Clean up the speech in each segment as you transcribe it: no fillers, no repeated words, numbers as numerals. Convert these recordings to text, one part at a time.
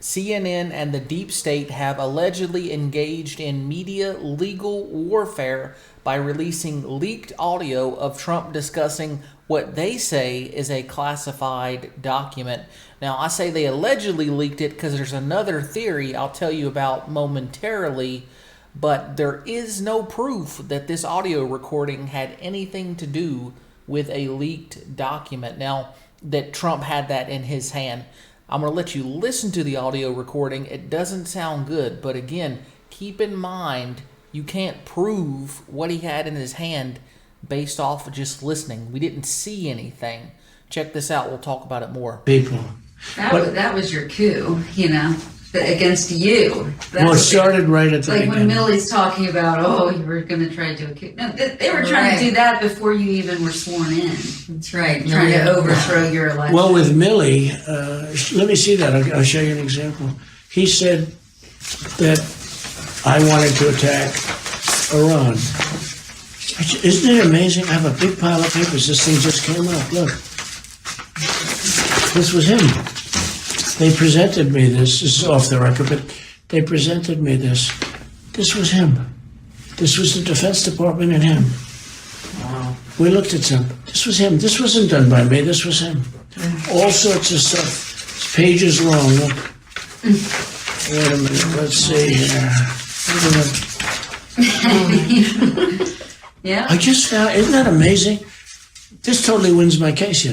CNN and the deep state have allegedly engaged in media legal warfare by releasing leaked audio of Trump discussing what they say is a classified document. Now, I say they allegedly leaked it because there's another theory I'll tell you about momentarily, but there is no proof that this audio recording had anything to do with a leaked document. Now, that Trump had that in his hand. I'm going to let you listen to the audio recording. It doesn't sound good, but again, keep in mind, you can't prove what he had in his hand based off of just listening. We didn't see anything. Check this out. We'll talk about it more. People. That was your coup, against you. Well, it started right at the like beginning. when Milley's talking about, you were going to try to do a coup. No, they were trying to do that before you even were sworn in. That's right. Trying to overthrow your election. Well, with Milley, let me see that. I'll show you an example. He said that I wanted to attack Iran. Isn't it amazing? I have a big pile of papers. This thing just came up. Look. This was him. They presented me this. This is off the record, but they presented me this. This was him. This was the Defense Department and him. Wow. We looked at him. This was him. This wasn't done by me. This was him. All sorts of stuff. It's pages long. Look. Wait a minute. Let's see here. Wait a minute. Yeah. I just found, isn't that amazing? This totally wins my case,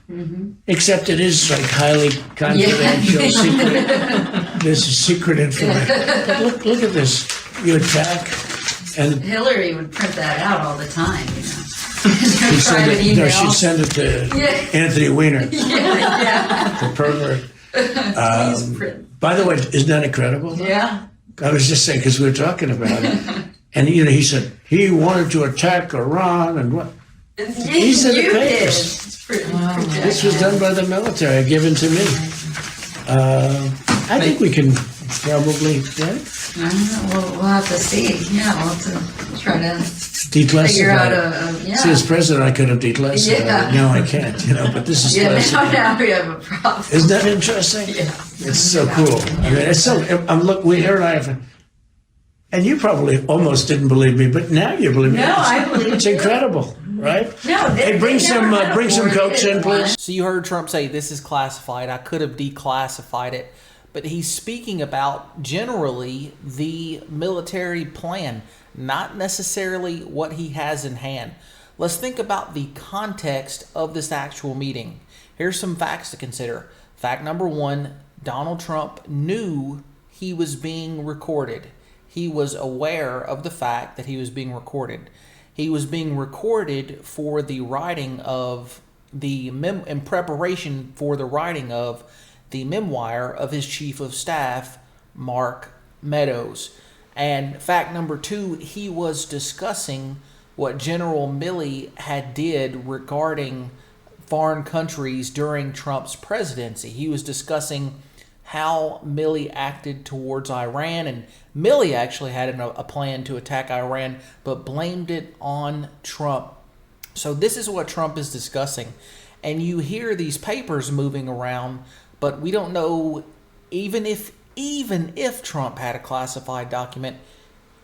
Mm-hmm. Except it is like highly confidential, secret. This is secret information. But look at this. You attack, and Hillary would print that out all the time, she'd send it, no, she'd send it to Anthony Weiner, the pervert. By the way, isn't that incredible? Yeah. I was just saying, because we were talking about it. And, he said he wanted to attack Iran and what? These are the You did. papers. It's pretty This was done by the military, given to me. I think we can probably, I don't know. We'll have to see. Yeah, we'll have to try to declassify figure out it. See, as president, I could have declassified it. No, I can't, but this is classified. now we have a problem. Isn't that interesting? Yeah. It's so cool. I mean, it's so, here and I have, and you probably almost didn't believe me, but now you believe me. No, I believe it's you. incredible, right? No, Hey, bring some Cokes in, please. So you heard Trump say this is classified. I could have declassified it. But he's speaking about generally the military plan, not necessarily what he has in hand. Let's think about the context of this actual meeting. Here's some facts to consider. Fact number one, Donald Trump knew he was being recorded. He was aware of the fact that he was being recorded. He was being recorded for the writing of in preparation for the writing of the memoir of his chief of staff, Mark Meadows. And fact number two, he was discussing what General Milley had did regarding foreign countries during Trump's presidency. He was discussing how Milley acted towards Iran, and Milley actually had a plan to attack Iran, but blamed it on Trump. So this is what Trump is discussing. And you hear these papers moving around, but we don't know, even if Trump had a classified document,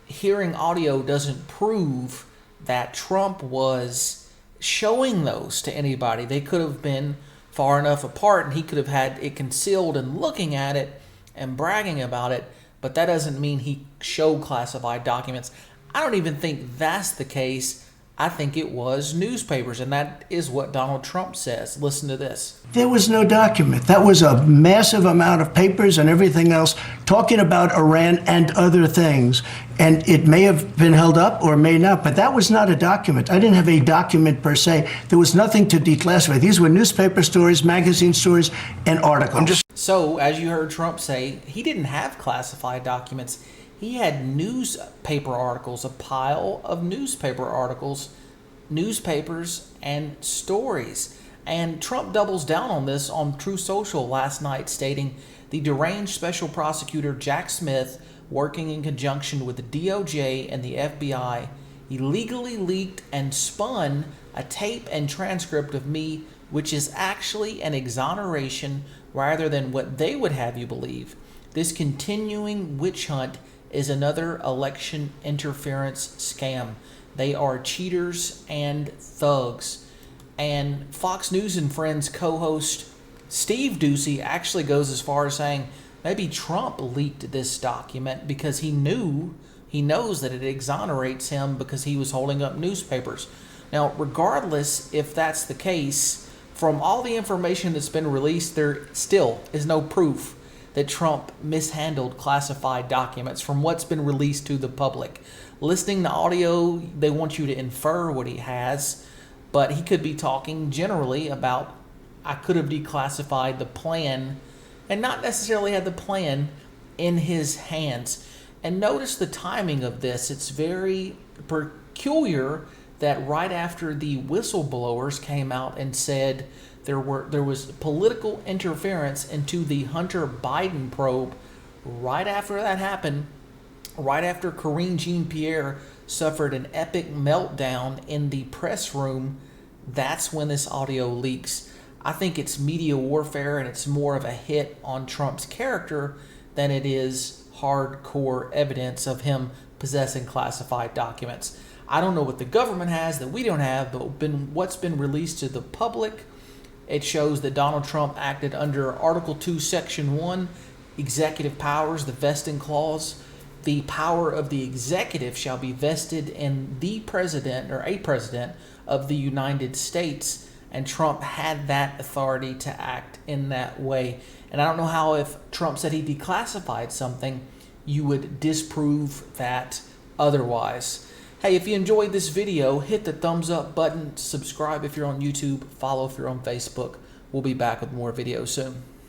hearing audio doesn't prove that Trump was showing those to anybody. They could have been far enough apart and he could have had it concealed and looking at it and bragging about it, but that doesn't mean he showed classified documents. I don't even think that's the case. I think it was newspapers, and that is what Donald Trump says. Listen to this. There was no document. That was a massive amount of papers and everything else talking about Iran and other things. And it may have been held up or may not, but that was not a document. I didn't have a document per se. There was nothing to declassify. These were newspaper stories, magazine stories, and articles. So, as you heard Trump say, he didn't have classified documents. He had newspaper articles, a pile of newspaper articles, newspapers, and stories. And Trump doubles down on this on Truth Social last night, stating the deranged special prosecutor Jack Smith, working in conjunction with the DOJ and the FBI, illegally leaked and spun a tape and transcript of me, which is actually an exoneration rather than what they would have you believe. This continuing witch hunt is another election interference scam. They are cheaters and thugs. And Fox News and Friends co-host Steve Doocy actually goes as far as saying maybe Trump leaked this document because he knows that it exonerates him because he was holding up newspapers. Now, regardless if that's the case, from all the information that's been released, there still is no proof that Trump mishandled classified documents from what's been released to the public. Listening to audio, they want you to infer what he has, but he could be talking generally about, I could have declassified the plan, and not necessarily had the plan in his hands. And notice the timing of this. It's very peculiar that right after the whistleblowers came out and said there was political interference into the Hunter Biden probe, right after that happened, right after Karine Jean-Pierre suffered an epic meltdown in the press room, that's when this audio leaks. I think it's media warfare, and it's more of a hit on Trump's character than it is hardcore evidence of him possessing classified documents. I don't know what the government has that we don't have, but what's been released to the public, it shows that Donald Trump acted under Article 2, Section 1, executive powers, the vesting clause. The power of the executive shall be vested in the president or a president of the United States, and Trump had that authority to act in that way. And I don't know how, if Trump said he declassified something, you would disprove that otherwise. Hey, if you enjoyed this video, hit the thumbs up button, subscribe if you're on YouTube, follow if you're on Facebook. We'll be back with more videos soon.